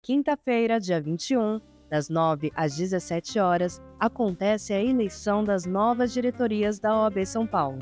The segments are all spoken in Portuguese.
Quinta-feira, dia 21, das 9 às 17 horas, acontece a eleição das novas diretorias da OAB São Paulo,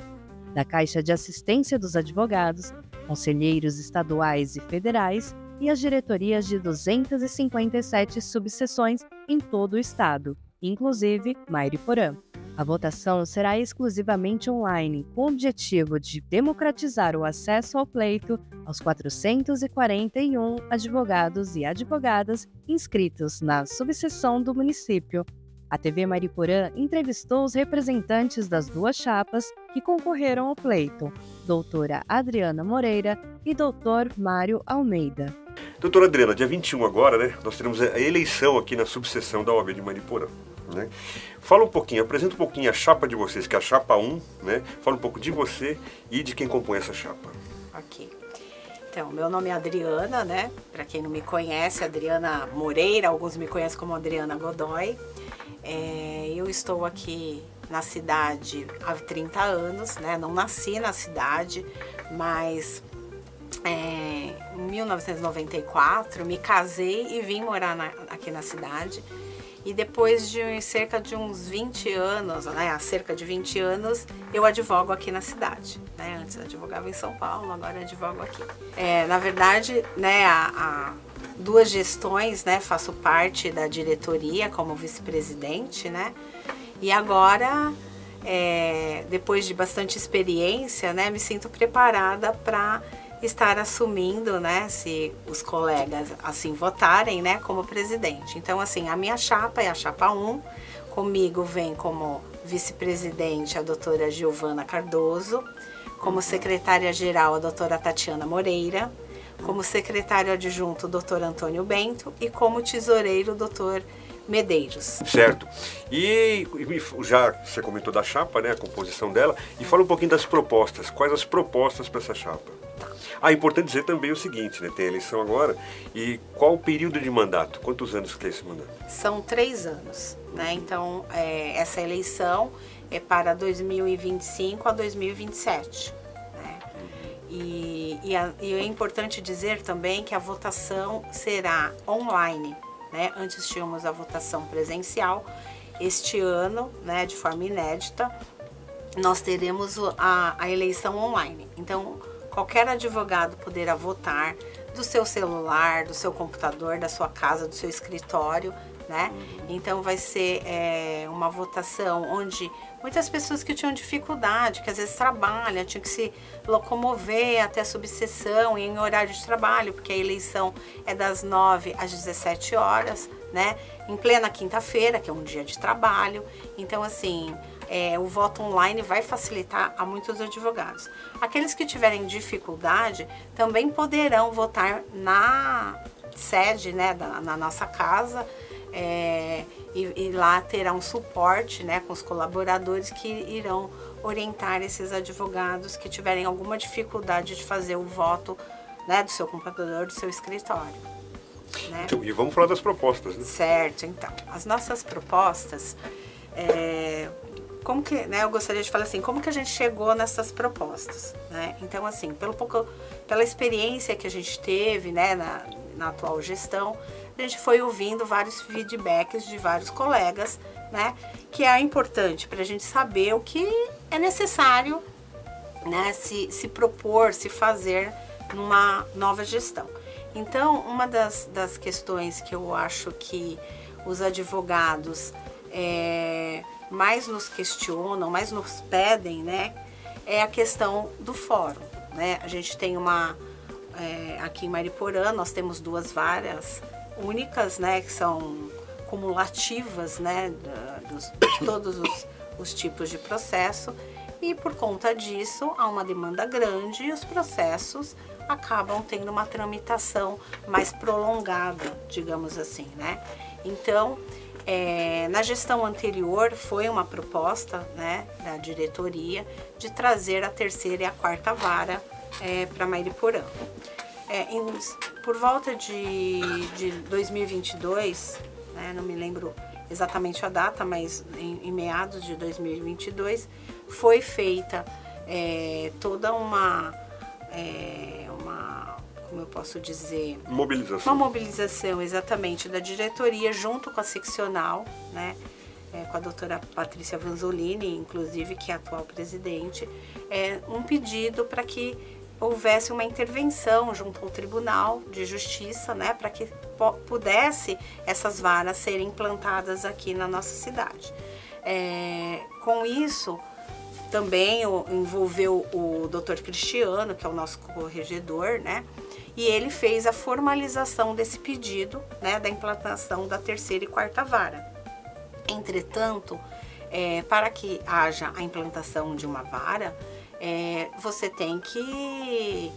da Caixa de Assistência dos Advogados, conselheiros estaduais e federais e as diretorias de 257 subseções em todo o estado, inclusive Mairiporã. A votação será exclusivamente online, com o objetivo de democratizar o acesso ao pleito aos 441 advogados e advogadas inscritos na subseção do município. A TV Mairiporã entrevistou os representantes das duas chapas que concorreram ao pleito, doutora Adriana Moreira e doutor Mário Almeida. Doutora Adriana, dia 21 agora, né, nós teremos a eleição aqui na subseção da OAB de Mairiporã. Né? Fala um pouquinho, apresenta um pouquinho a chapa de vocês, que é a chapa 1, né? Fala um pouco de você e de quem compõe essa chapa. Ok. Então, meu nome é Adriana, né? Para quem não me conhece, Adriana Moreira, alguns me conhecem como Adriana Godoy. Eu estou aqui na cidade há 30 anos, né? Não nasci na cidade, mas em 1994 me casei e vim morar aqui na cidade. E depois de cerca de uns 20 anos, né, há cerca de 20 anos, eu advogo aqui na cidade. Né? Antes eu advogava em São Paulo, agora eu advogo aqui. Na verdade, né, há duas gestões, né, faço parte da diretoria como vice-presidente, né? E agora, depois de bastante experiência, né, me sinto preparada para estar assumindo, né, se os colegas assim votarem, né, como presidente. Então, assim, a minha chapa é a chapa 1, comigo vem como vice-presidente a doutora Giovana Cardoso, como secretária-geral a doutora Tatiana Moreira, como secretário adjunto o doutor Antônio Bento e como tesoureiro o doutor Medeiros. Certo. E já você comentou da chapa, né, a composição dela, e fala um pouquinho das propostas. Quais as propostas para essa chapa? É importante dizer também o seguinte, né, tem a eleição agora, e qual o período de mandato? Quantos anos que é esse mandato? São 3 anos, né? Então, essa eleição é para 2025 a 2027. Né? E é importante dizer também que a votação será online. Né? Antes tínhamos a votação presencial. Este ano, né, de forma inédita, nós teremos a eleição online. Então, qualquer advogado poderá votar do seu celular, do seu computador, da sua casa, do seu escritório, né? Então vai ser uma votação onde muitas pessoas que tinham dificuldade, que às vezes trabalham, tinham que se locomover até a subseção em horário de trabalho, porque a eleição é das 9 às 17 horas, né? Em plena quinta-feira, que é um dia de trabalho. Então, assim, o voto online vai facilitar a muitos advogados. Aqueles que tiverem dificuldade também poderão votar na sede, né, na nossa casa, e lá terá um suporte, né, com os colaboradores que irão orientar esses advogados que tiverem alguma dificuldade de fazer o voto, né, do seu computador, do seu escritório. Né? Então, e vamos falar das propostas, né? Certo, então. As nossas propostas, como que, né, eu gostaria de falar assim, como que a gente chegou nessas propostas, né? Então, assim, pela experiência que a gente teve, né, na atual gestão, a gente foi ouvindo vários feedbacks de vários colegas, né, que é importante para a gente saber o que é necessário, né, se propor, se fazer numa nova gestão. Então, uma das questões que eu acho que os advogados mais nos questionam, mais nos pedem, né, é a questão do fórum, né? A gente tem aqui em Mairiporã, nós temos 2 varas únicas, né, que são cumulativas, né, de todos os tipos de processo, e por conta disso há uma demanda grande e os processos acabam tendo uma tramitação mais prolongada, digamos assim, né? Então, na gestão anterior foi uma proposta, né, da diretoria de trazer a 3ª e a 4ª vara para Mairiporã. Por volta de 2022, né, não me lembro exatamente a data, mas em meados de 2022, foi feita toda como como eu posso dizer, Mobilização. uma mobilização exatamente da diretoria junto com a seccional, né? Com a doutora Patrícia Vanzolini, inclusive, que é a atual presidente, um pedido para que houvesse uma intervenção junto ao Tribunal de Justiça, né, para que pudesse essas varas serem implantadas aqui na nossa cidade. Com isso, também envolveu o Dr. Cristiano, que é o nosso corregedor, né, e ele fez a formalização desse pedido, né, da implantação da 3ª e 4ª vara. Entretanto, para que haja a implantação de uma vara, você tem que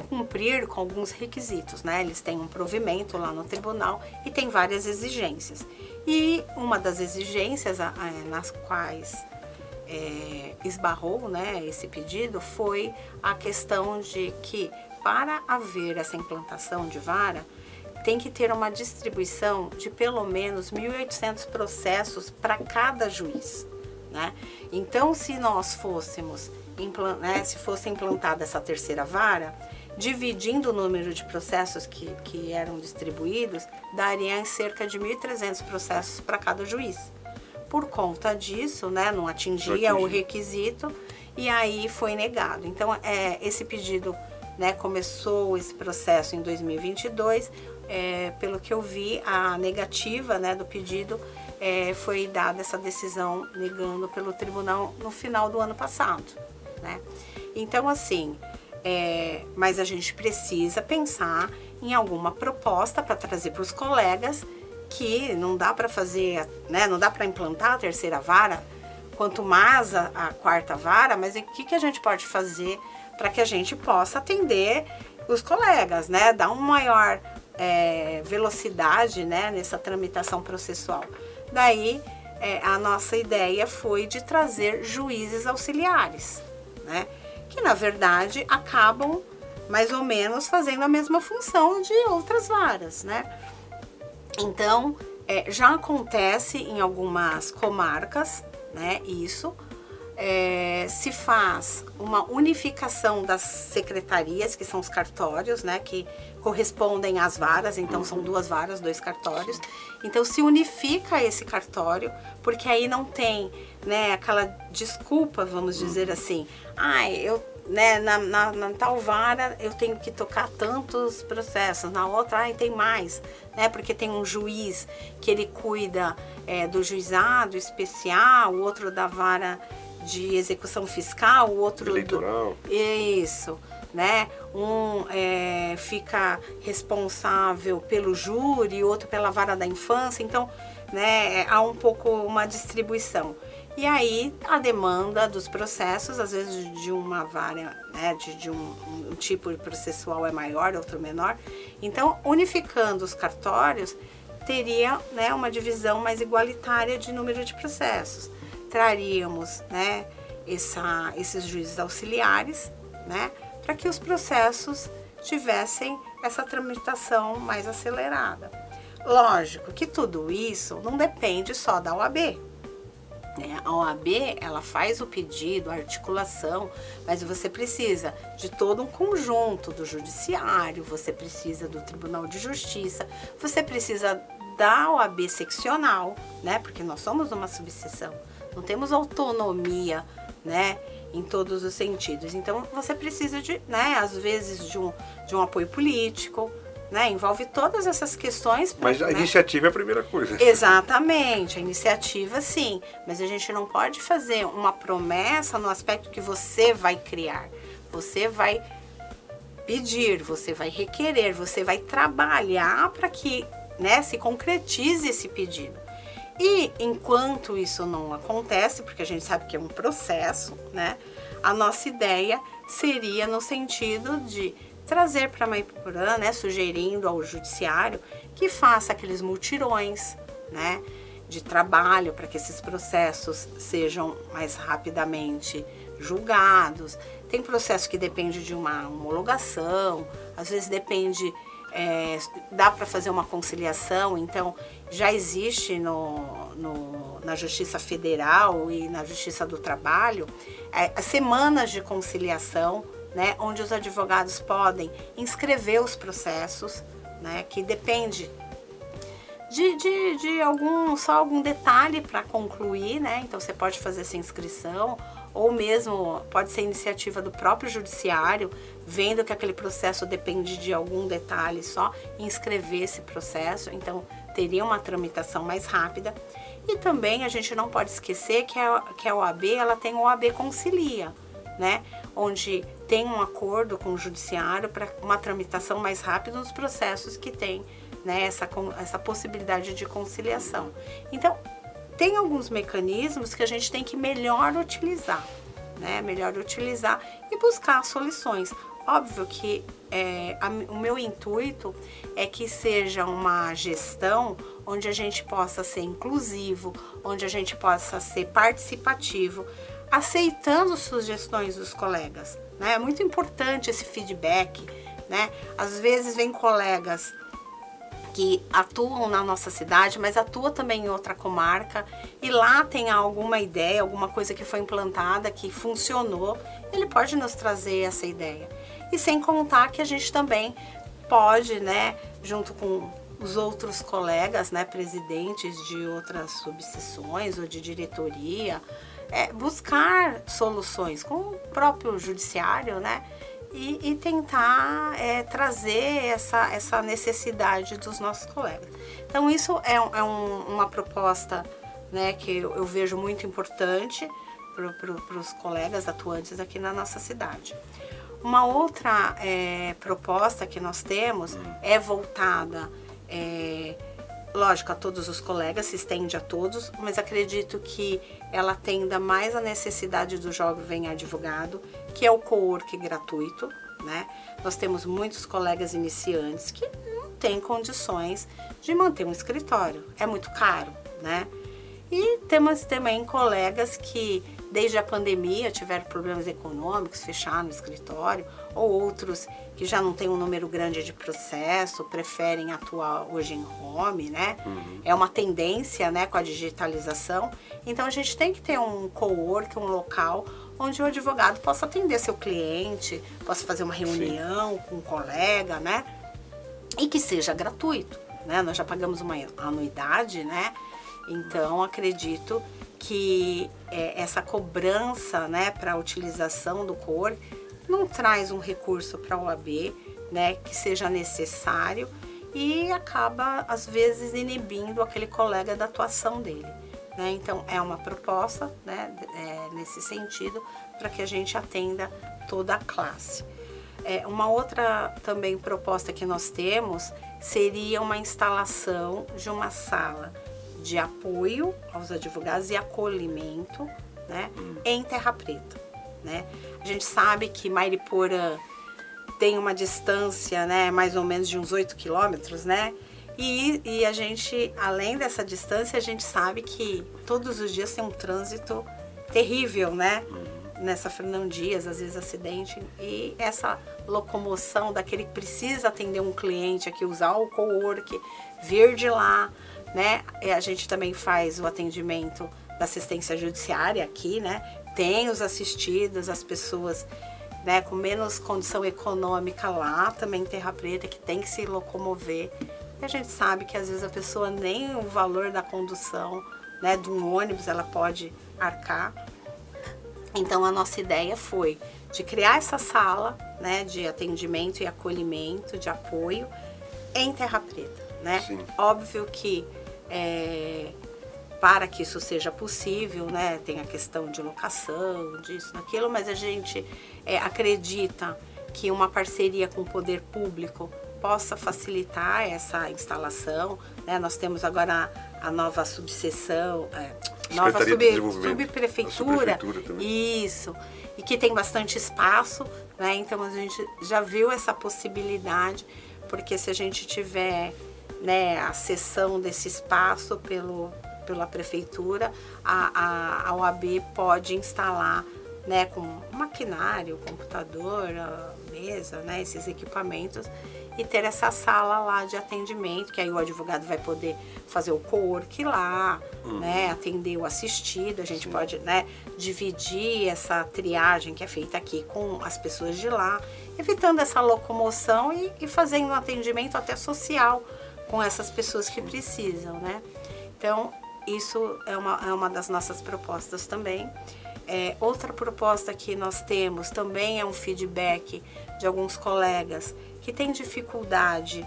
cumprir com alguns requisitos, né? Eles têm um provimento lá no tribunal e tem várias exigências. E uma das exigências nas quais esbarrou, né, esse pedido foi a questão de que, para haver essa implantação de vara, tem que ter uma distribuição de pelo menos 1.800 processos para cada juiz, né? Então, se nós fôssemos, se fosse implantada essa 3ª vara, dividindo o número de processos que eram distribuídos, daria cerca de 1.300 processos para cada juiz. Por conta disso, né, não atingia o requisito e aí foi negado. Então, esse pedido, né, começou esse processo em 2022, pelo que eu vi, a negativa, né, do pedido foi dada essa decisão negando pelo tribunal no final do ano passado, né? Então, assim, mas a gente precisa pensar em alguma proposta para trazer para os colegas, que não dá para fazer, né, não dá para implantar a 3ª vara, quanto mais a 4ª vara, mas o que a gente pode fazer para que a gente possa atender os colegas, né, dar uma maior velocidade, né, nessa tramitação processual. Daí, a nossa ideia foi de trazer juízes auxiliares, né, que na verdade acabam mais ou menos fazendo a mesma função de outras varas, né. Então, já acontece em algumas comarcas, né, isso. Se faz uma unificação das secretarias, que são os cartórios, né, que correspondem às varas, então são 2 varas, 2 cartórios. Então se unifica esse cartório, porque aí não tem, né, aquela desculpa, vamos dizer assim, né, na tal vara eu tenho que tocar tantos processos, na outra tem mais, né, porque tem um juiz que ele cuida do juizado especial, o outro da vara de execução fiscal, o outro eleitoral. Isso, né? Um fica responsável pelo júri, outro pela vara da infância. Então, né, há um pouco uma distribuição. E aí a demanda dos processos, às vezes de uma vara, né, de um tipo processual é maior, outro menor. Então, unificando os cartórios, teria, né, uma divisão mais igualitária de número de processos. Traríamos, né, esses juízes auxiliares, né, para que os processos tivessem essa tramitação mais acelerada. Lógico que tudo isso não depende só da OAB. A OAB, ela faz o pedido, a articulação, mas você precisa de todo um conjunto do judiciário, você precisa do Tribunal de Justiça, você precisa da OAB seccional, né, porque nós somos uma subseção. Não temos autonomia, né, em todos os sentidos. Então, você precisa de, né, às vezes, de um apoio político, né, envolve todas essas questões. Mas a iniciativa é a primeira coisa. Exatamente, a iniciativa sim, mas a gente não pode fazer uma promessa no aspecto que você vai criar. Você vai pedir, você vai requerer, você vai trabalhar para que, né, se concretize esse pedido. E enquanto isso não acontece, porque a gente sabe que é um processo, né, a nossa ideia seria no sentido de trazer para Maipurã, né, sugerindo ao judiciário que faça aqueles mutirões, né, de trabalho para que esses processos sejam mais rapidamente julgados. Tem processo que depende de uma homologação, às vezes depende, dá para fazer uma conciliação, então já existe na Justiça Federal e na Justiça do Trabalho as semanas de conciliação, né, onde os advogados podem inscrever os processos, né, que depende de algum detalhe para concluir, né? Então você pode fazer essa inscrição, ou mesmo pode ser iniciativa do próprio judiciário, vendo que aquele processo depende de algum detalhe só, inscrever esse processo, então teria uma tramitação mais rápida. E também a gente não pode esquecer que a OAB, ela tem o OAB Concilia, né? Onde tem um acordo com o judiciário para uma tramitação mais rápida nos processos que tem, né, essa possibilidade de conciliação. Então, tem alguns mecanismos que a gente tem que melhor utilizar, né? Melhor utilizar e buscar soluções. Óbvio que o meu intuito é que seja uma gestão onde a gente possa ser inclusivo, onde a gente possa ser participativo, aceitando sugestões dos colegas, né? É muito importante esse feedback, né? Às vezes vem colegas que atuam na nossa cidade, mas atuam também em outra comarca, e lá tem alguma ideia, alguma coisa que foi implantada, que funcionou, ele pode nos trazer essa ideia. E sem contar que a gente também pode, né, junto com os outros colegas, né, presidentes de outras subseções ou de diretoria, buscar soluções com o próprio judiciário, né, e tentar trazer essa necessidade dos nossos colegas. Então isso é uma proposta, né, que eu vejo muito importante para os colegas atuantes aqui na nossa cidade. Uma outra proposta que nós temos é voltada, lógico, a todos os colegas, se estende a todos, mas acredito que ela atenda mais a necessidade do jovem advogado, que é o co-work gratuito, né? Nós temos muitos colegas iniciantes que não têm condições de manter um escritório, é muito caro, né? E temos também colegas que, desde a pandemia, tiveram problemas econômicos, fecharam o escritório, ou outros que já não têm um número grande de processo, preferem atuar hoje em home, né? É uma tendência, né, com a digitalização. Então, a gente tem que ter um co-work, um local onde o advogado possa atender seu cliente, possa fazer uma reunião com um colega, né? E que seja gratuito, né? Nós já pagamos uma anuidade, né? Então, acredito que essa cobrança, né, para a utilização do co-work não traz um recurso para a OAB, né, que seja necessário, e acaba, às vezes, inibindo aquele colega da atuação dele, né? Então, é uma proposta, né, nesse sentido, para que a gente atenda toda a classe. Uma outra também proposta que nós temos seria uma instalação de uma sala de apoio aos advogados e acolhimento, né, em Terra Preta, né? A gente sabe que Mariporã tem uma distância, né, mais ou menos de uns 8 quilômetros, né? E a gente, além dessa distância, a gente sabe que todos os dias tem um trânsito terrível, né? Nessa Fernão Dias, às vezes acidente, e essa locomoção daquele que precisa atender um cliente aqui, usar o co-work, vir de lá, né? A gente também faz o atendimento da assistência judiciária aqui, né? Tem os assistidos, as pessoas, né, com menos condição econômica lá, também em Terra Preta, que tem que se locomover. E a gente sabe que às vezes a pessoa nem o valor da condução, né, de um ônibus ela pode arcar. Então a nossa ideia foi de criar essa sala, né, de atendimento e acolhimento, de apoio em Terra Preta, né? Sim. Óbvio que para que isso seja possível, né, tem a questão de locação, disso, daquilo, mas a gente acredita que uma parceria com o poder público possa facilitar essa instalação, né? Nós temos agora a nova subseção, nova subprefeitura, isso, e que tem bastante espaço, né? Então a gente já viu essa possibilidade, porque se a gente tiver, né, a cessão desse espaço pela prefeitura, a OAB pode instalar, né, com maquinário, computador, mesa, né, esses equipamentos, e ter essa sala lá de atendimento, que aí o advogado vai poder fazer o co-work lá, né, atender o assistido, a gente pode, né, dividir essa triagem que é feita aqui com as pessoas de lá, evitando essa locomoção e fazendo um atendimento até social com essas pessoas que precisam, né. Então, isso é uma das nossas propostas também. Outra proposta que nós temos também é um feedback de alguns colegas que têm dificuldade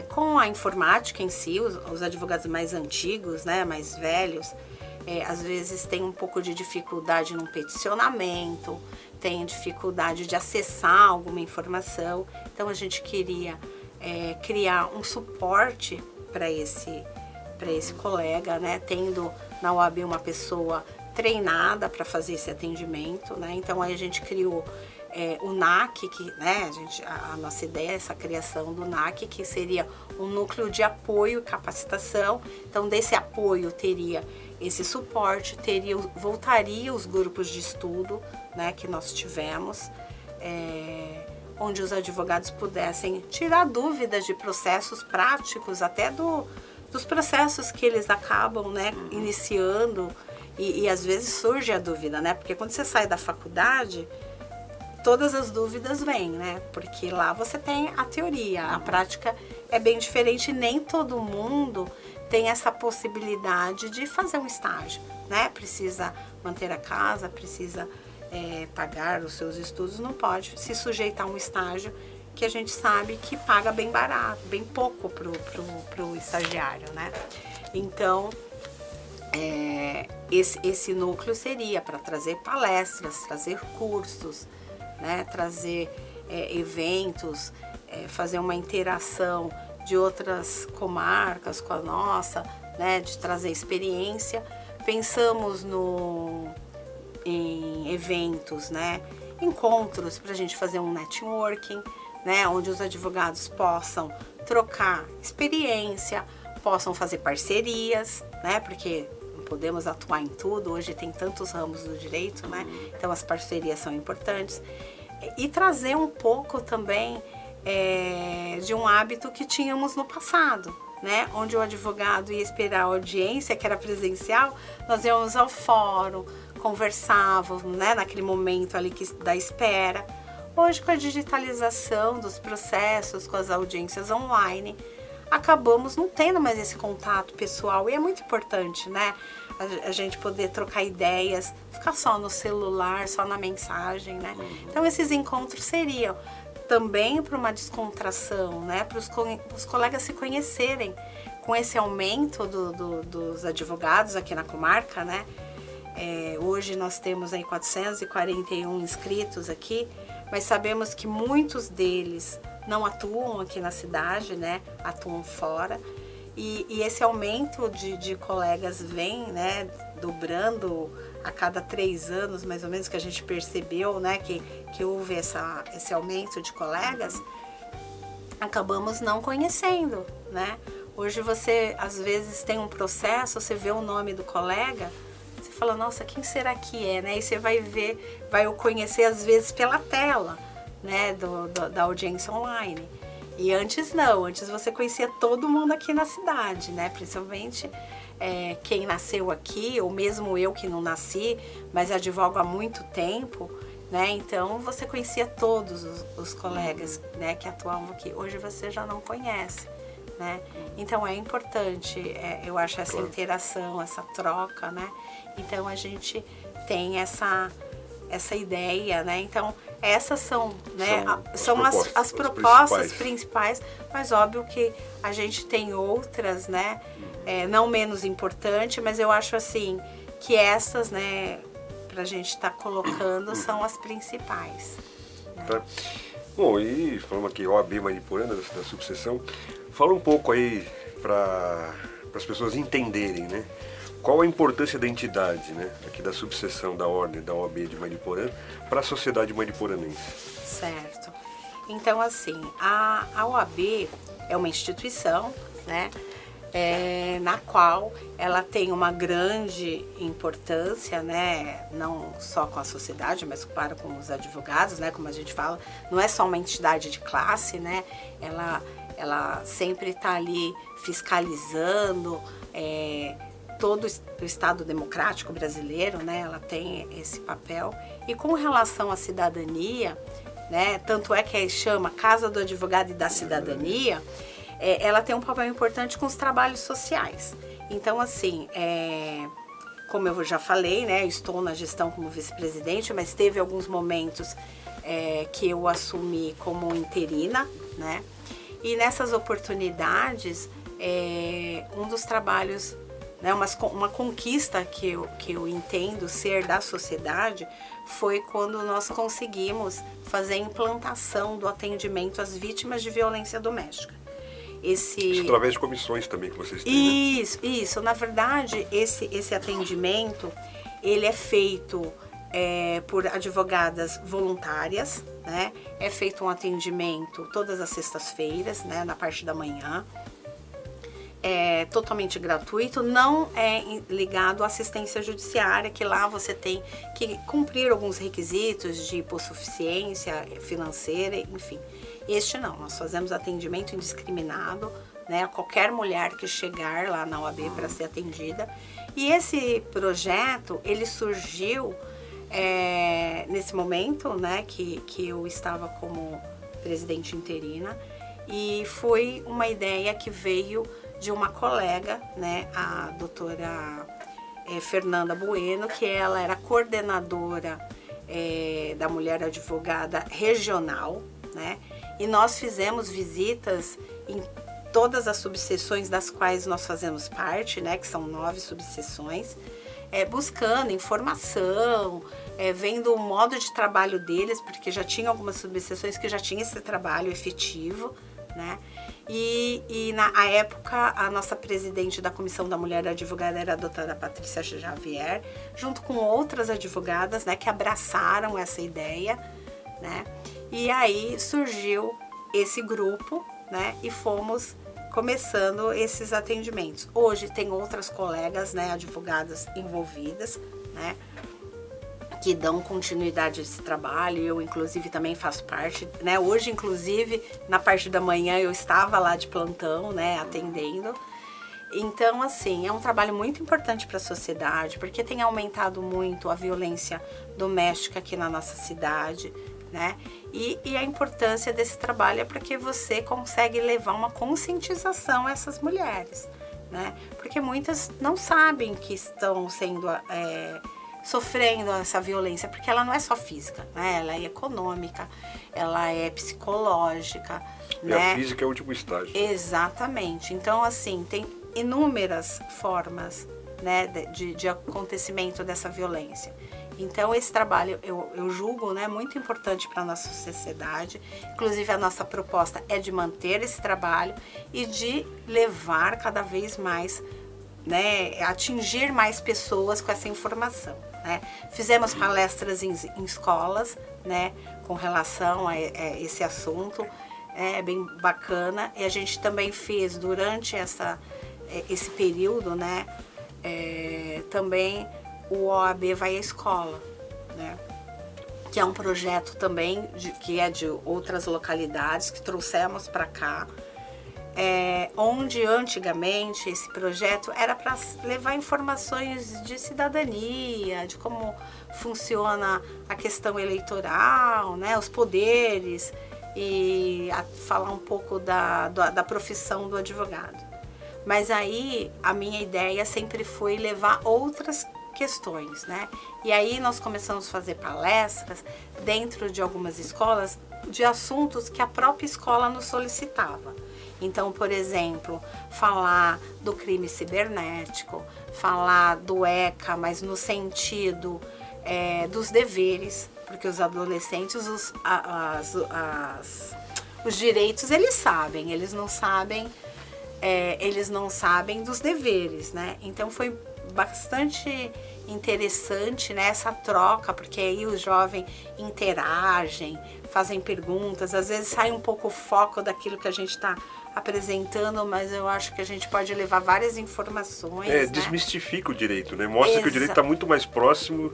com a informática em si, os advogados mais antigos, né, mais velhos, às vezes tem um pouco de dificuldade no peticionamento, tem dificuldade de acessar alguma informação. Então a gente queria criar um suporte para esse colega, né, tendo na OAB uma pessoa treinada para fazer esse atendimento, né? Então aí a gente criou o NAC, que, né, a nossa ideia é essa criação do NAC, que seria um núcleo de apoio e capacitação. Então desse apoio teria esse suporte, voltaria os grupos de estudo, né, que nós tivemos, onde os advogados pudessem tirar dúvidas de processos práticos, até dos processos que eles acabam, né, iniciando. E às vezes surge a dúvida, né? Porque quando você sai da faculdade, todas as dúvidas vêm, né? Porque lá você tem a teoria, a prática é bem diferente. Nem todo mundo tem essa possibilidade de fazer um estágio, né? Precisa manter a casa, precisa pagar os seus estudos, não pode se sujeitar a um estágio que a gente sabe que paga bem barato, bem pouco pro estagiário, né? Então, esse núcleo seria para trazer palestras, trazer cursos, né, trazer eventos, fazer uma interação de outras comarcas com a nossa, né, de trazer experiência. Pensamos em eventos, né, encontros para a gente fazer um networking, né, onde os advogados possam trocar experiência, possam fazer parcerias, né, porque podemos atuar em tudo, hoje tem tantos ramos do direito, né? Então as parcerias são importantes. E trazer um pouco também de um hábito que tínhamos no passado, né? Onde o advogado ia esperar a audiência, que era presencial, nós íamos ao fórum, conversávamos, né? Naquele momento ali da espera. Hoje, com a digitalização dos processos, com as audiências online, acabamos não tendo mais esse contato pessoal, e é muito importante, né? A gente poder trocar ideias, ficar só no celular, só na mensagem, né? Então esses encontros seriam também para uma descontração, né? Para os colegas se conhecerem. Com esse aumento dos advogados aqui na comarca, né? Hoje nós temos aí 441 inscritos aqui, mas sabemos que muitos deles não atuam aqui na cidade, né? Atuam fora. E esse aumento de colegas vem, né? Dobrando a cada 3 anos, mais ou menos, que a gente percebeu, né? Que houve esse aumento de colegas. Acabamos não conhecendo, né? Hoje você, às vezes, tem um processo, você vê o nome do colega, você fala, nossa, quem será que é, né? E você vai o conhecer, às vezes, pela tela, né, da audiência online. E antes não, antes você conhecia todo mundo aqui na cidade, né, principalmente quem nasceu aqui, ou mesmo eu que não nasci, mas advogo há muito tempo, né, então você conhecia todos os colegas, né, que atuavam aqui. Hoje você já não conhece, né, então é importante, eu acho, essa interação, essa troca, né, então a gente tem essa ideia, né, então essas são, né, são as propostas principais, mas óbvio que a gente tem outras, né, não menos importante, mas eu acho assim que essas, né, pra gente estar colocando são as principais. Né? Tá. Bom, e falando aqui OAB Mariporã, da subseção, fala um pouco aí para as pessoas entenderem, né? Qual a importância da entidade, né, aqui da subseção da ordem da OAB de Mariporã para a sociedade mariporanense? Certo. Então, assim, a OAB é uma instituição, né, na qual ela tem uma grande importância, né, não só com a sociedade, mas claro com os advogados, né, como a gente fala, não é só uma entidade de classe, né, ela sempre está ali fiscalizando todo o Estado democrático brasileiro, né, ela tem esse papel. E com relação à cidadania, né, tanto é que chama Casa do Advogado e da Cidadania, ela tem um papel importante com os trabalhos sociais. Então, assim, como eu já falei, né, estou na gestão como vice-presidente, mas teve alguns momentos que eu assumi como interina, né? E nessas oportunidades, um dos trabalhos, né, uma conquista que eu entendo ser da sociedade foi quando nós conseguimos fazer a implantação do atendimento às vítimas de violência doméstica. Isso através de comissões também que vocês têm, né? Isso. Na verdade, esse atendimento, ele é feito por advogadas voluntárias, né? É feito um atendimento todas as sextas-feiras, né? Na parte da manhã. É totalmente gratuito, não é ligado à assistência judiciária, que lá você tem que cumprir alguns requisitos de hipossuficiência financeira, enfim. Este não, nós fazemos atendimento indiscriminado, né, a qualquer mulher que chegar lá na OAB para ser atendida. E esse projeto, ele surgiu nesse momento, né, que eu estava como presidente interina, e foi uma ideia que veio de uma colega, né, a doutora Fernanda Bueno, que ela era coordenadora da Mulher Advogada Regional, né, e nós fizemos visitas em todas as subseções das quais nós fazemos parte, né, que são 9 subseções, buscando informação, vendo o modo de trabalho deles, porque já tinha algumas subseções que já tinha esse trabalho efetivo, né? E na época, a nossa presidente da Comissão da Mulher Advogada era a doutora Patrícia Xavier, junto com outras advogadas, né, que abraçaram essa ideia, né? E aí surgiu esse grupo, né, e fomos começando esses atendimentos. Hoje tem outras colegas, né, advogadas envolvidas, né, que dão continuidade a esse trabalho. Eu, inclusive, também faço parte, né? Hoje, inclusive, na parte da manhã, eu estava lá de plantão, né, atendendo. Então, assim, é um trabalho muito importante para a sociedade, porque tem aumentado muito a violência doméstica aqui na nossa cidade, né? E a importância desse trabalho é porque você consegue levar uma conscientização a essas mulheres, né? Porque muitas não sabem que estão sendo sofrendo essa violência, porque ela não é só física, né? Ela é econômica, ela é psicológica, né? A física é o último estágio. Exatamente. Então, assim, tem inúmeras formas, né, de acontecimento dessa violência. Então, esse trabalho eu julgo, né, muito importante para a nossa sociedade. Inclusive, a nossa proposta é de manter esse trabalho e de levar cada vez mais, né, atingir mais pessoas com essa informação, né? Fizemos palestras em escolas, né, com relação a esse assunto, bem bacana. E a gente também fez durante esse período, né, também o OAB vai à escola, né, que é um projeto também que é de outras localidades que trouxemos para cá. Onde antigamente esse projeto era para levar informações de cidadania, de como funciona a questão eleitoral, né, os poderes, e falar um pouco da profissão do advogado. Mas aí a minha ideia sempre foi levar outras questões, né? E aí nós começamos a fazer palestras dentro de algumas escolas de assuntos que a própria escola nos solicitava. Então, por exemplo, falar do crime cibernético, falar do ECA, mas no sentido dos deveres, porque os adolescentes, os direitos, eles sabem, eles não sabem dos deveres, né? Então, foi bastante interessante, né, essa troca, porque aí os jovens interagem, fazem perguntas, às vezes sai um pouco o foco daquilo que a gente está apresentando, mas eu acho que a gente pode levar várias informações. Né? Desmistifica o direito, né? Mostra que o direito está muito mais próximo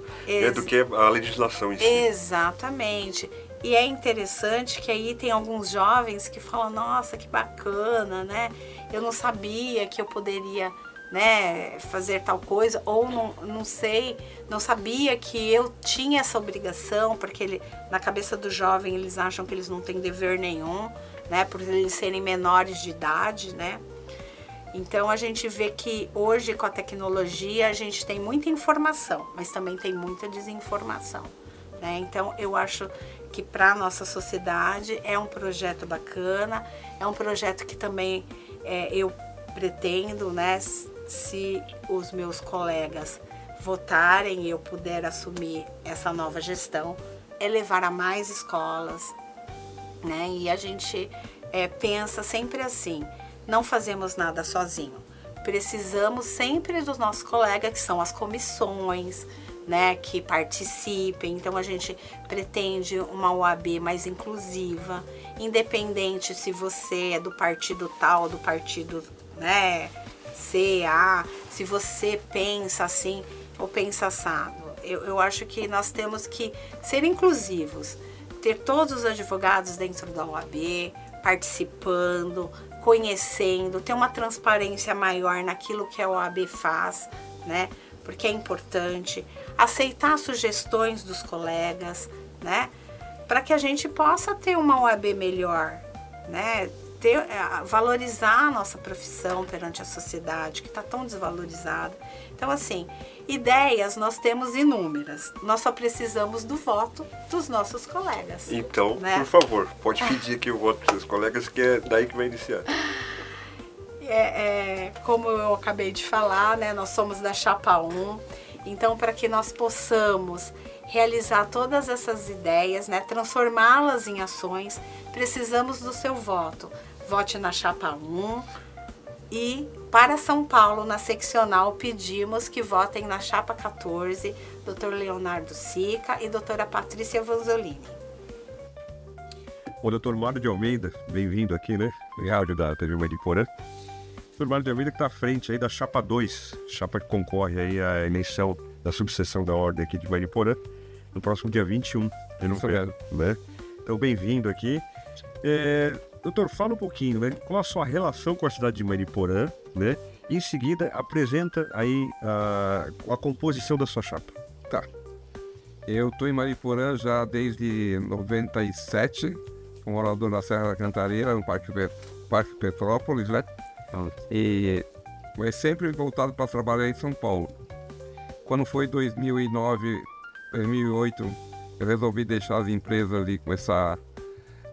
do que a legislação em si. Exatamente. E é interessante que aí tem alguns jovens que falam, nossa, que bacana, né? Eu não sabia que eu poderia, né, fazer tal coisa, ou não sei, não sabia que eu tinha essa obrigação, porque na cabeça do jovem eles acham que eles não têm dever nenhum, né, por eles serem menores de idade, né? Então a gente vê que hoje com a tecnologia a gente tem muita informação, mas também tem muita desinformação, né? Então eu acho que para a nossa sociedade é um projeto bacana, é um projeto que também eu pretendo, né, se os meus colegas votarem e eu puder assumir essa nova gestão, é levar a mais escolas, né? E a gente pensa sempre assim, não fazemos nada sozinho. Precisamos sempre dos nossos colegas, que são as comissões, né, que participem. Então a gente pretende uma OAB mais inclusiva, independente se você é do partido tal, do partido, né, C, A, se você pensa assim ou pensa assado. Eu acho que nós temos que ser inclusivos, ter todos os advogados dentro da OAB, participando, conhecendo, ter uma transparência maior naquilo que a OAB faz, né? Porque é importante aceitar sugestões dos colegas, né? Para que a gente possa ter uma OAB melhor, né? Valorizar a nossa profissão perante a sociedade, que está tão desvalorizada. Então, assim, ideias nós temos inúmeras. Nós só precisamos do voto dos nossos colegas. Então, né? Por favor, pode pedir aqui o voto dos seus colegas, que é daí que vai iniciar. Como eu acabei de falar, né, nós somos da Chapa 1. Então, para que nós possamos realizar todas essas ideias, né, transformá-las em ações, precisamos do seu voto. Vote na Chapa 1 e para São Paulo, na seccional, pedimos que votem na Chapa 14, Dr. Leonardo Sica e doutora Patrícia Vanzolini. O Dr. Mário de Almeida, bem-vindo aqui, né? Em áudio da TV Mariporã. Dr. Mário de Almeida que está à frente aí da Chapa 2, chapa que concorre aí à eleição da subseção da ordem aqui de Mariporã, no próximo dia 21 de novembro, né? Então, bem-vindo aqui. Doutor, fala um pouquinho, né? Qual a sua relação com a cidade de Mariporã, né? E em seguida apresenta aí a composição da sua chapa. Tá. Eu estou em Mariporã já desde 97, morador da Serra da Cantareira, no Parque Petrópolis, né? E é sempre voltado para trabalhar em São Paulo. Quando foi 2009, 2008, eu resolvi deixar as empresas ali e começar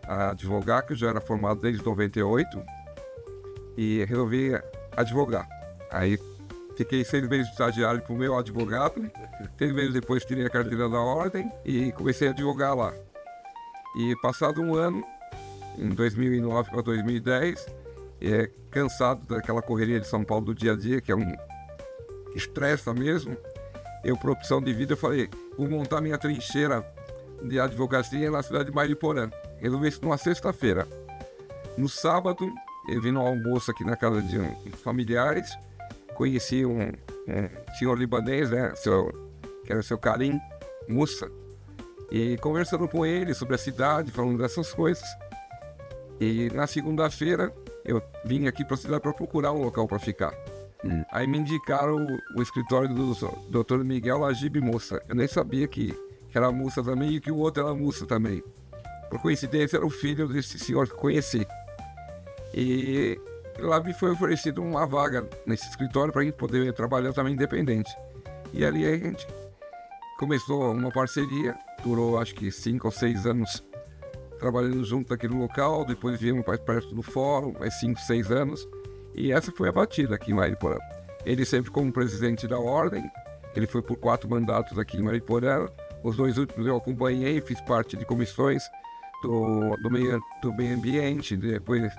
a advogar, que eu já era formado desde 98, e resolvi advogar. Aí fiquei 6 meses de estagiário para o meu advogado, 6 meses depois tirei a carteira da ordem e comecei a advogar lá. E passado um ano, em 2009 para 2010, cansado daquela correria de São Paulo do dia a dia, que é um estressa mesmo, eu, por opção de vida, eu falei, vou montar minha trincheira de advocacia na cidade de Mariporã. Resolvi isso numa sexta-feira. No sábado, eu vim no almoço aqui na casa de familiares, conheci um senhor libanês, né, que era o seu Karim Mussa, e conversando com ele sobre a cidade, falando dessas coisas. E na segunda-feira, eu vim aqui para a cidade para procurar um local para ficar. Aí me indicaram o escritório do Dr. Miguel Lagib Mussa. Eu nem sabia que era Mussa também e que o outro era Mussa também. Por coincidência, era o filho desse senhor que conheci. E lá me foi oferecido uma vaga nesse escritório para a gente poder trabalhar também independente. E ali a gente começou uma parceria, durou acho que 5 ou 6 anos trabalhando junto naquele local, depois viemos para perto do fórum, mais 5, 6 anos, e essa foi a batida aqui em Mariporã. Ele sempre como presidente da ordem, ele foi por 4 mandatos aqui em Mariporã, os 2 últimos eu acompanhei, fiz parte de comissões do meio ambiente, depois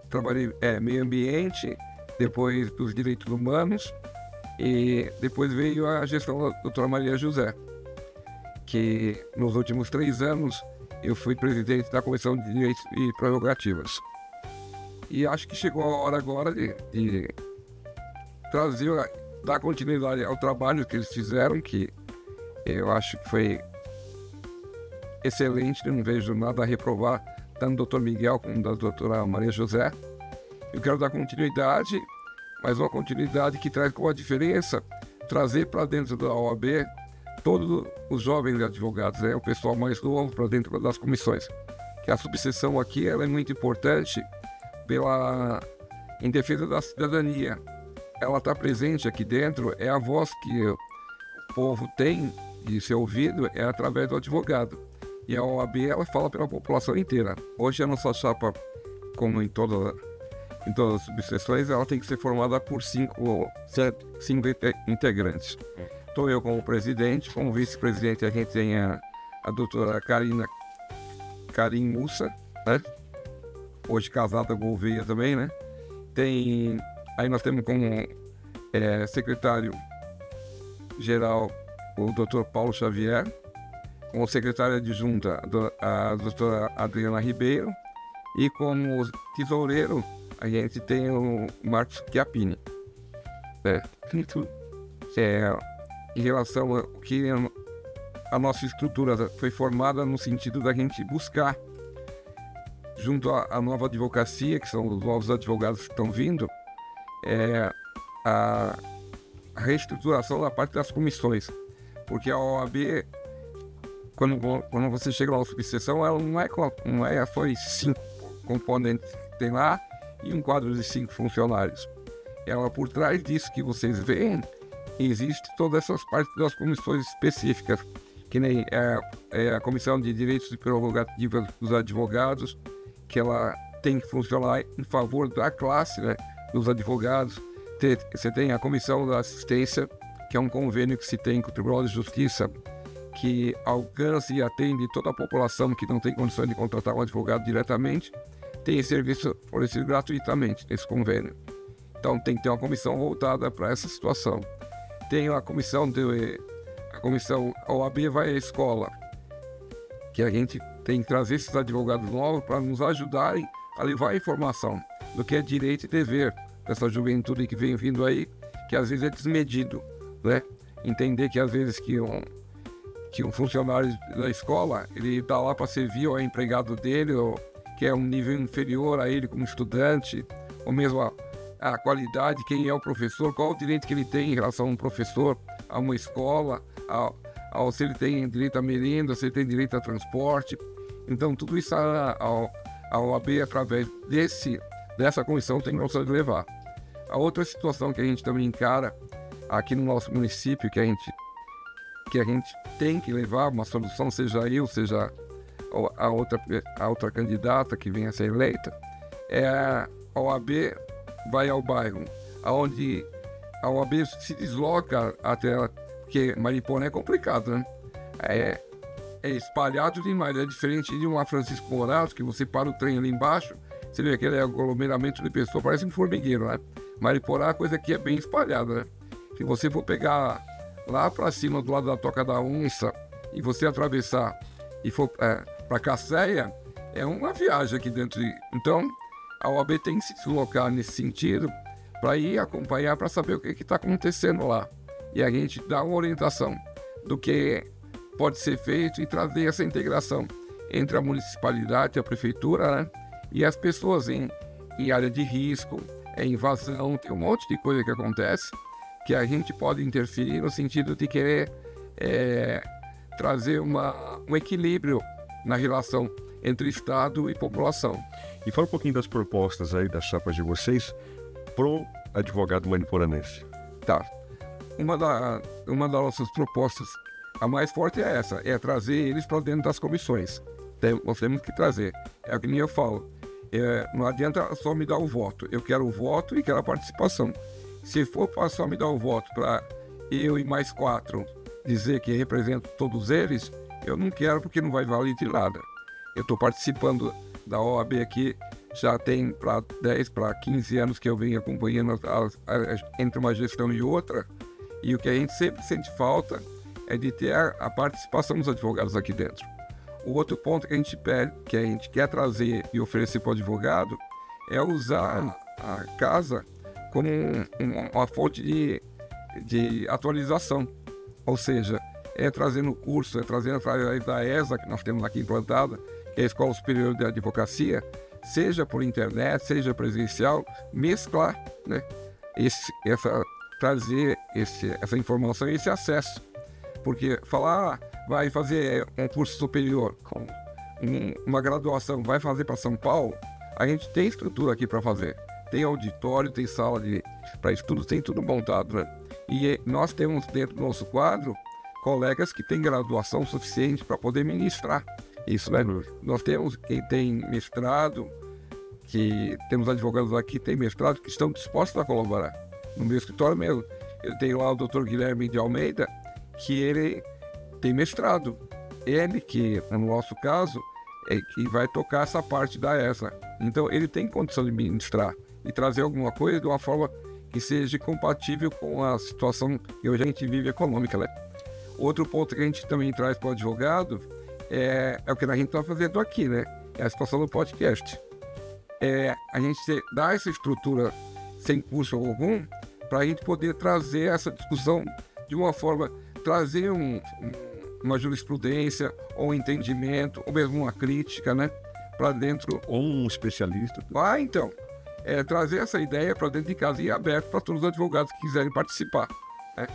trabalhei meio ambiente, depois dos direitos humanos, e depois veio a gestão da doutora Maria José, que nos últimos 3 anos eu fui presidente da Comissão de Direitos e Prerrogativas. E acho que chegou a hora agora de trazer, dar continuidade ao trabalho que eles fizeram, que eu acho que foi excelente, eu não vejo nada a reprovar, tanto do Dr. Miguel como da doutora Maria José. Eu quero dar continuidade, mas uma continuidade que traz com a diferença, trazer para dentro da OAB todos os jovens advogados, o pessoal mais novo para dentro das comissões. Que a subseção aqui ela é muito importante em defesa da cidadania. Ela está presente aqui dentro, é a voz que o povo tem de ser ouvido, é através do advogado. E a OAB ela fala pela população inteira. Hoje a nossa chapa, como em todas as subseções, ela tem que ser formada por cinco integrantes. Estou eu como presidente, como vice-presidente a gente tem a doutora Karim Mussa, né? Hoje casada com o Gouveia também, né? Aí nós temos como secretário-geral o doutor Paulo Xavier, como secretária adjunta a doutora Adriana Ribeiro, e como tesoureiro a gente tem o Marcos Chiappini. Em relação ao que a nossa estrutura foi formada no sentido da gente buscar, junto à nova advocacia, que são os novos advogados que estão vindo, a reestruturação da parte das comissões. Porque a OAB, quando você chega na subseção, ela não é foi 5 componentes que tem lá e um quadro de 5 funcionários. Ela, por trás disso que vocês veem, existe todas essas partes das comissões específicas, que nem a Comissão de Direitos e Prerrogativas dos Advogados, que ela tem que funcionar em favor da classe, né, dos advogados. Você tem a Comissão da Assistência, que é um convênio que se tem com o Tribunal de Justiça, que alcança e atende toda a população que não tem condições de contratar um advogado diretamente, tem esse serviço fornecido gratuitamente nesse convênio. Então tem que ter uma comissão voltada para essa situação. Tem a comissão OAB vai à escola, que a gente tem que trazer esses advogados novos para nos ajudarem a levar a informação do que é direito e dever dessa juventude que vem vindo aí, que às vezes é desmedido, né? Entender que às vezes que um funcionário da escola, ele está lá para servir ao empregado dele, ou que é um nível inferior a ele como estudante, ou mesmo a qualidade, quem é o professor, qual o direito que ele tem em relação a um professor, a uma escola, se ele tem direito a merenda, se ele tem direito a transporte. Então tudo isso a OAB, através dessa comissão, tem noção de levar. A outra situação que a gente também encara aqui no nosso município, que a gente tem que levar uma solução, seja eu, seja a outra candidata que venha a ser eleita, a OAB vai ao bairro, onde a OAB se desloca até, porque Mariporã é complicado, né? É espalhado demais, é diferente de uma Francisco Morato, que você para o trem ali embaixo, você vê aquele aglomeramento de pessoas, parece um formigueiro, né? Mariporã, a coisa aqui é bem espalhada, né? Se você for pegar lá para cima, do lado da Toca da Onça, e você atravessar e for para Cacéia, é uma viagem aqui dentro. Então, a OAB tem que se deslocar nesse sentido para ir acompanhar, para saber o que está acontecendo lá. E a gente dá uma orientação do que pode ser feito e trazer essa integração entre a municipalidade, a prefeitura, né, e as pessoas em área de risco, invasão, tem um monte de coisa que acontece que a gente pode interferir no sentido de querer trazer um equilíbrio na relação entre Estado e população. E fala um pouquinho das propostas aí das chapas de vocês pro advogado maniporanense. Tá. Uma das nossas propostas, a mais forte é essa, é trazer eles para dentro das comissões. Nós temos que trazer. É o que nem eu falo. Não adianta só me dar o voto. Eu quero o voto e quero a participação. Se for para só me dar o voto para eu e mais 4 dizer que represento todos eles, eu não quero, porque não vai valer de nada. Eu estou participando da OAB aqui, já tem para 10, para 15 anos que eu venho acompanhando entre uma gestão e outra, e o que a gente sempre sente falta é de ter a participação dos advogados aqui dentro. O outro ponto que a gente pede, que a gente quer trazer e oferecer para o advogado, é usar a casa como uma fonte de atualização. Ou seja, é trazendo curso, é trazendo através da ESA, que nós temos aqui implantada, que é a Escola Superior de Advocacia, seja por internet, seja presencial, mesclar, né, trazer essa informação e esse acesso. Porque falar, vai fazer um curso superior, uma graduação, vai fazer para São Paulo, a gente tem estrutura aqui para fazer. Tem auditório, tem sala para estudos, tem tudo montado, né? E nós temos dentro do nosso quadro colegas que têm graduação suficiente para poder ministrar isso, né? Nós temos quem tem mestrado, que temos advogados aqui que têm mestrado, que estão dispostos a colaborar. No meu escritório mesmo, eu tenho lá o Dr. Guilherme de Almeida, que ele tem mestrado. Ele que, no nosso caso, é que vai tocar essa parte da ESA. Então, ele tem condição de ministrar e trazer alguma coisa de uma forma que seja compatível com a situação que hoje a gente vive econômica, né? Outro ponto que a gente também traz para o advogado é o que a gente está fazendo aqui, né? É a situação do podcast. A gente dá essa estrutura sem custo algum para a gente poder trazer essa discussão de uma forma, trazer uma jurisprudência, ou um entendimento, ou mesmo uma crítica, né? Para dentro. Ou um especialista. Então, trazer essa ideia para dentro de casa e aberto para todos os advogados que quiserem participar, né?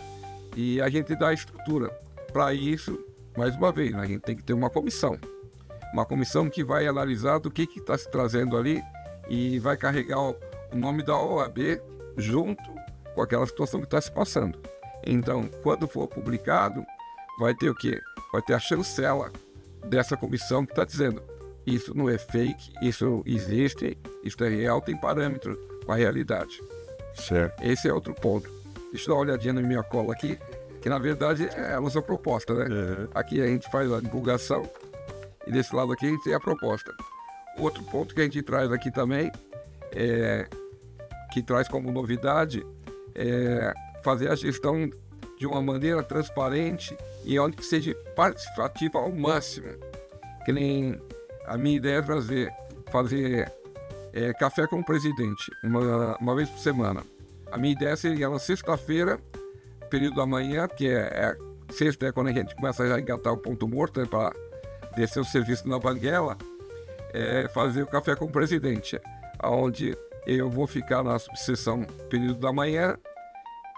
E a gente dá a estrutura. Para isso, mais uma vez, a gente tem que ter uma comissão que vai analisar do que está se trazendo ali e vai carregar o nome da OAB junto com aquela situação que está se passando. Então, quando for publicado, vai ter o quê? Vai ter a chancela dessa comissão que está dizendo: isso não é fake, isso existe, isso é real, tem parâmetros com a realidade. Certo. Esse é outro ponto. Deixa eu dar uma olhadinha na minha cola aqui, que na verdade é a nossa proposta, né? Uhum. Aqui a gente faz a divulgação e desse lado aqui a gente tem a proposta. Outro ponto que a gente traz aqui também, que traz como novidade, é fazer a gestão de uma maneira transparente e onde que seja participativa ao máximo. Que nem a minha ideia é fazer café com o presidente, uma vez por semana. A minha ideia seria na sexta-feira, período da manhã, que sexta é quando a gente começa a engatar o ponto morto, né, para descer o serviço na Banguela, fazer o café com o presidente, onde eu vou ficar na subseção período da manhã,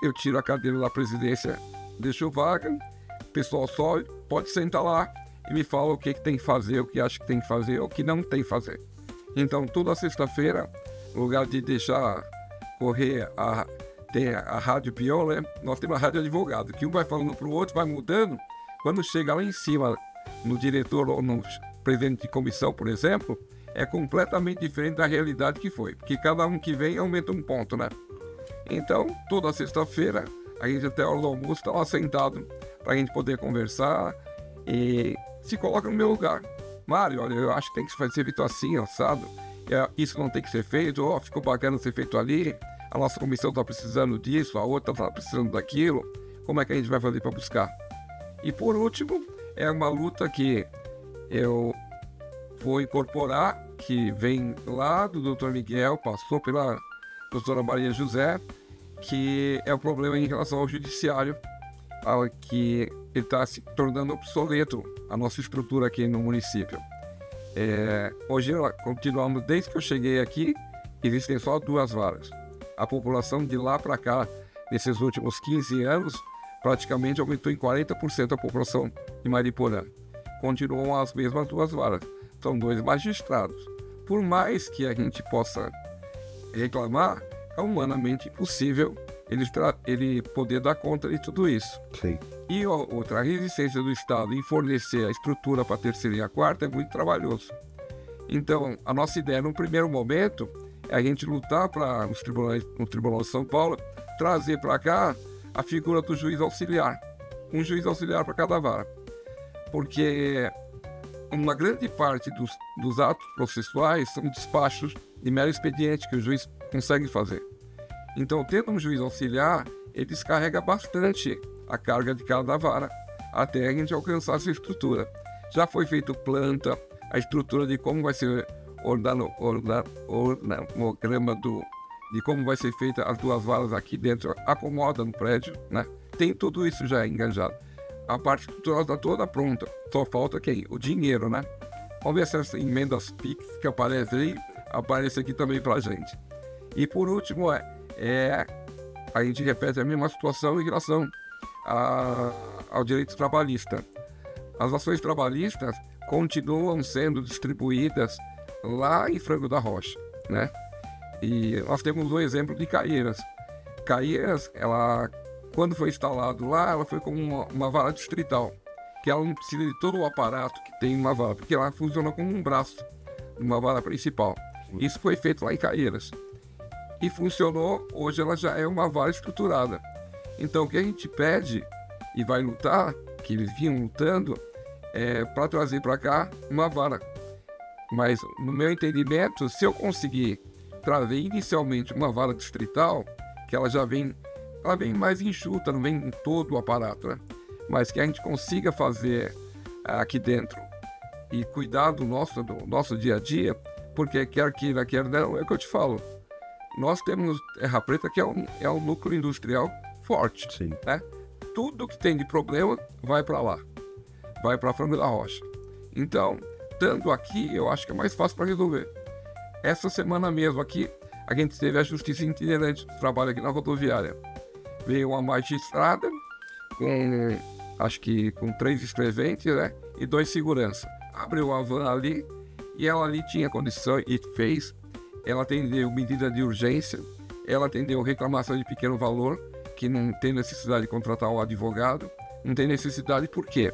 eu tiro a cadeira da presidência, deixo vaga, o pessoal sobe, pode sentar lá e me fala o que tem que fazer, o que acha que tem que fazer, o que não tem que fazer. Então, toda sexta-feira, no lugar de deixar correr tem a rádio peão, né? Nós temos a rádio advogado, que um vai falando para o outro, vai mudando. Quando chega lá em cima, no diretor ou no presidente de comissão, por exemplo, é completamente diferente da realidade que foi. Porque cada um que vem aumenta um ponto, né? Então, toda sexta-feira, a gente até a hora do almoço está lá sentado para a gente poder conversar e se coloca no meu lugar. Mário, olha, eu acho que tem que ser feito assim, assado. Isso não tem que ser feito, ficou bacana ser feito ali. A nossa comissão está precisando disso, a outra está precisando daquilo. Como é que a gente vai fazer para buscar? E por último, é uma luta que eu vou incorporar, que vem lá do Dr. Miguel, passou pela doutora Maria José, que é o problema em relação ao judiciário, que ele está se tornando obsoleto, a nossa estrutura aqui no município. Hoje, continuamos, desde que eu cheguei aqui, existem só 2 varas. A população de lá para cá, nesses últimos 15 anos, praticamente aumentou em 40% a população de Mariporã. Continuam as mesmas 2 varas. São 2 magistrados. Por mais que a gente possa reclamar, é humanamente impossível ele poder dar conta de tudo isso. Sim. E outra, a resistência do Estado em fornecer a estrutura para a terceira e a quarta é muito trabalhoso. Então, a nossa ideia, no primeiro momento, é a gente lutar para no Tribunal de São Paulo, trazer para cá a figura do juiz auxiliar. Um juiz auxiliar para cada vara. Porque uma grande parte dos atos processuais são despachos de mero expediente que o juiz consegue fazer. Então, tendo um juiz auxiliar, ele descarrega bastante a carga de cada vara, até a gente alcançar essa estrutura. Já foi feito planta, a estrutura de como vai ser organograma de como vai ser feita as duas valas aqui dentro, acomoda no prédio, né? Tem tudo isso já enganjado. A parte estrutural está toda pronta, só falta quem? O dinheiro, né? Vamos ver se essas emendas PIX que aparecem aí, aparecem aqui também pra gente. E por último, a gente repete a mesma situação em relação ao direito trabalhista. As ações trabalhistas continuam sendo distribuídas lá em Frango da Rocha, né? E nós temos um exemplo de Caieiras. Caieiras, ela, quando foi instalado lá, ela foi como uma vara distrital, que ela não precisa de todo o aparato que tem uma vara, porque ela funciona como um braço de uma vara principal. Isso foi feito lá em Caieiras. E funcionou, hoje ela já é uma vara estruturada. Então o que a gente pede e vai lutar, que eles vinham lutando, é para trazer para cá uma vara. Mas no meu entendimento, se eu conseguir trazer inicialmente uma vara distrital, que ela vem mais enxuta, não vem com todo o aparato, né? Mas que a gente consiga fazer aqui dentro e cuidar do nosso dia a dia, porque quer queira, quer não, é o que eu te falo. Nós temos Terra Preta, que é um núcleo industrial forte. Sim. Né? Tudo que tem de problema vai para lá, vai para Frango da Rocha. Então, estando aqui, eu acho que é mais fácil para resolver. Essa semana mesmo aqui, a gente teve a justiça itinerante do trabalho aqui na rodoviária. Veio uma magistrada acho que com 3 escreventes, né, e 2 seguranças. Abriu a van ali e ela ali tinha condição e fez. Ela atendeu medida de urgência, ela atendeu reclamação de pequeno valor, que não tem necessidade de contratar um advogado. Não tem necessidade por quê?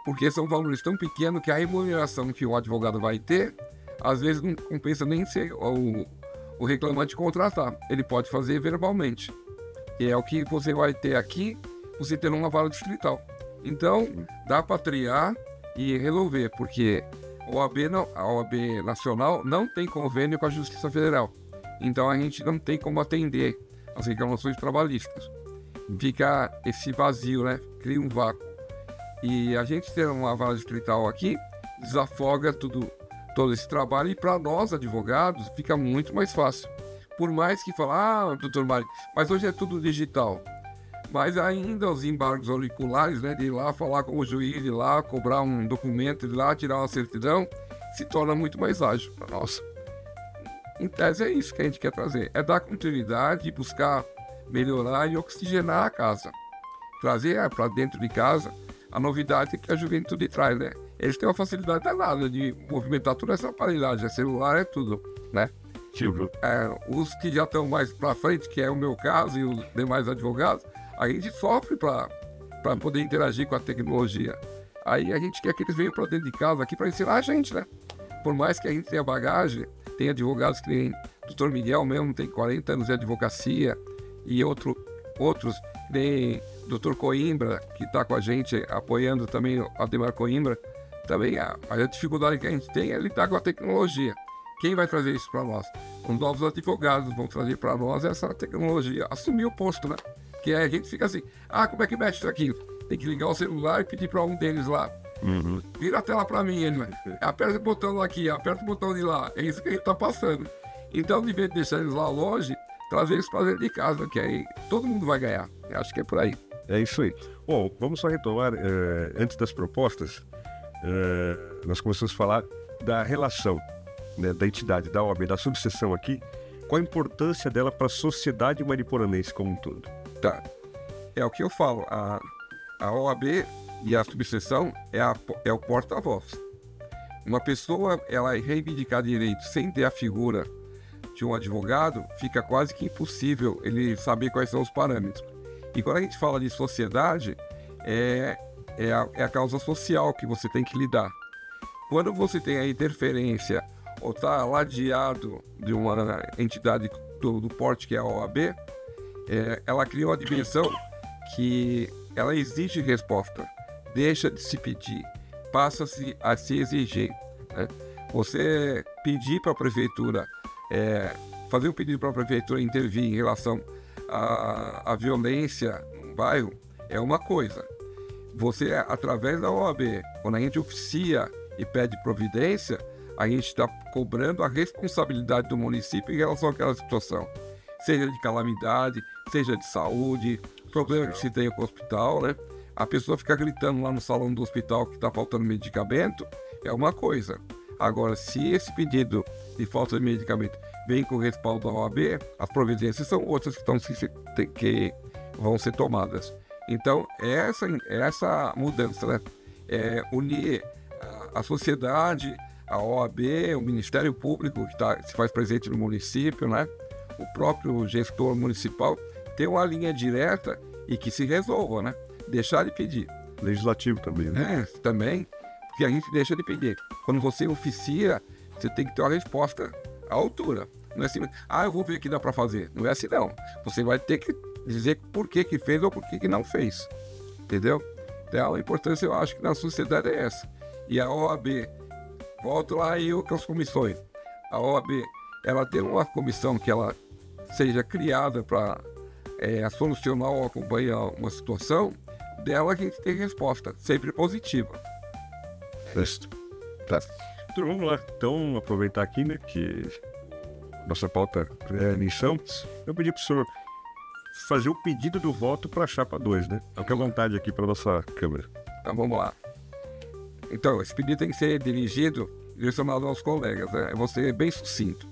Porque são valores tão pequenos que a remuneração que o advogado vai ter, às vezes não compensa nem ser o reclamante contratar. Ele pode fazer verbalmente. E é o que você vai ter aqui, você tendo uma vara distrital. Então, dá para triar e resolver, porque a OAB Nacional não tem convênio com a Justiça Federal. Então, a gente não tem como atender as reclamações trabalhistas. Fica esse vazio, né? Cria um vácuo. E a gente ter uma vara distrital aqui desafoga todo esse trabalho, e para nós, advogados, fica muito mais fácil. Por mais que fale, doutor Mário, mas hoje é tudo digital. Mas ainda os embargos auriculares, né, de ir lá falar com o juiz, de ir lá cobrar um documento, de ir lá tirar uma certidão, se torna muito mais ágil para nós. Em tese é isso que a gente quer trazer, é dar continuidade, buscar melhorar e oxigenar a casa. Trazer para dentro de casa a novidade que a juventude traz, né? Eles têm uma facilidade danada de movimentar toda essa aparelhagem, celular é tudo, né? Os que já estão mais para frente, que é o meu caso e os demais advogados, a gente sofre para poder interagir com a tecnologia. Aí a gente quer que eles venham para dentro de casa aqui para ensinar a gente, né? Por mais que a gente tenha bagagem, tem advogados que nem o Dr. Miguel mesmo, tem 40 anos de advocacia, e outros, tem Dr. Coimbra, que está com a gente, apoiando também o Ademar Coimbra. Também a dificuldade que a gente tem é lidar com a tecnologia. Quem vai trazer isso para nós? Os novos advogados vão trazer para nós essa tecnologia, assumir o posto, né? Que a gente fica assim, como é que mexe isso aqui? Tem que ligar o celular e pedir para um deles lá. Vira a tela para mim, ele aperta o botão aqui, aperta o botão de lá. É isso que a gente está passando. Então, de vez de deixar eles lá longe, trazer eles para dentro de casa, que aí todo mundo vai ganhar. Eu acho que é por aí. É isso aí. Bom, vamos só retomar, antes das propostas, nós começamos a falar da relação, né, da entidade, da OAB, da subseção aqui, qual a importância dela para a sociedade mariporanense como um todo. Tá. É o que eu falo, a OAB e a subseção é o porta-voz. Uma pessoa, ela reivindicar direito sem ter a figura de um advogado, fica quase que impossível ele saber quais são os parâmetros. E quando a gente fala de sociedade, é a causa social que você tem que lidar. Quando você tem a interferência ou está ladeado de uma entidade do porte que é a OAB, ela cria uma dimensão que ela exige resposta, deixa de se pedir, passa-se a se exigir, né? Você pedir para a prefeitura, fazer um pedido para a prefeitura intervir em relação à violência no bairro é uma coisa. você, através da OAB, quando a gente oficia e pede providência, a gente está cobrando a responsabilidade do município em relação àquela situação. Seja de calamidade, seja de saúde, problema que se tem com o hospital, né? A pessoa fica gritando lá no salão do hospital que está faltando medicamento, é uma coisa. Agora, se esse pedido de falta de medicamento vem com o respaldo da OAB, as providências são outras que vão ser tomadas. Então, essa mudança, né? É unir a sociedade, a OAB, o Ministério Público, que se faz presente no município, né? O próprio gestor municipal, ter uma linha direta e que se resolva, né? Deixar de pedir. Legislativo também, né? Também, porque a gente deixa de pedir. Quando você oficia, você tem que ter uma resposta à altura. Não é assim, eu vou ver o que dá para fazer. Não é assim, não. Você vai ter que dizer por que fez ou por que não fez. Entendeu? Então, a importância, eu acho que na sociedade é essa. E a OAB, volto lá e com as comissões. A OAB, ela tem uma comissão que ela seja criada para solucionar ou acompanhar uma situação, dela a gente tem resposta, sempre positiva. Tá. Então, vamos lá. Então, aproveitar aqui, né, que nossa pauta é eleição. Eu pedi para o senhor fazer o pedido do voto para a chapa 2, né? Fique à vontade aqui para nossa câmera. Então, vamos lá. Então, esse pedido tem que ser direcionado aos colegas, né? Eu vou ser bem sucinto.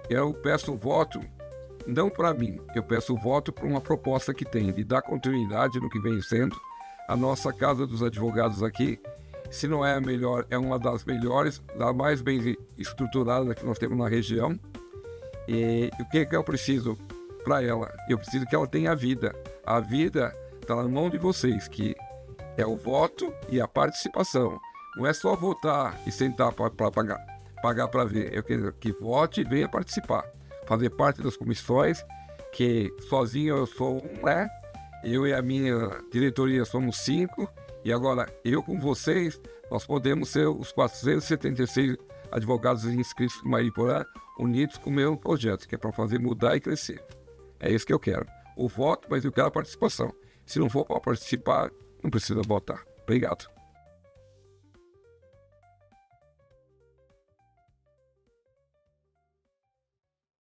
Eu peço voto, não para mim, eu peço voto para uma proposta que tem de dar continuidade no que vem sendo a nossa Casa dos Advogados aqui. Se não é a melhor, é uma das melhores, da mais bem estruturada que nós temos na região. E o que eu preciso para ela? Eu preciso que ela tenha vida. A vida está na mão de vocês, que é o voto e a participação. Não é só votar e sentar para pagar para ver. Eu quero que vote e venha participar. Fazer parte das comissões, que sozinho eu sou um, né? Eu e a minha diretoria somos 5. E agora, eu com vocês, nós podemos ser os 476 advogados inscritos no Mariporã, unidos com o meu projeto, que é para fazer mudar e crescer. É isso que eu quero. O voto, mas eu quero a participação. Se não for para participar, não precisa votar. Obrigado.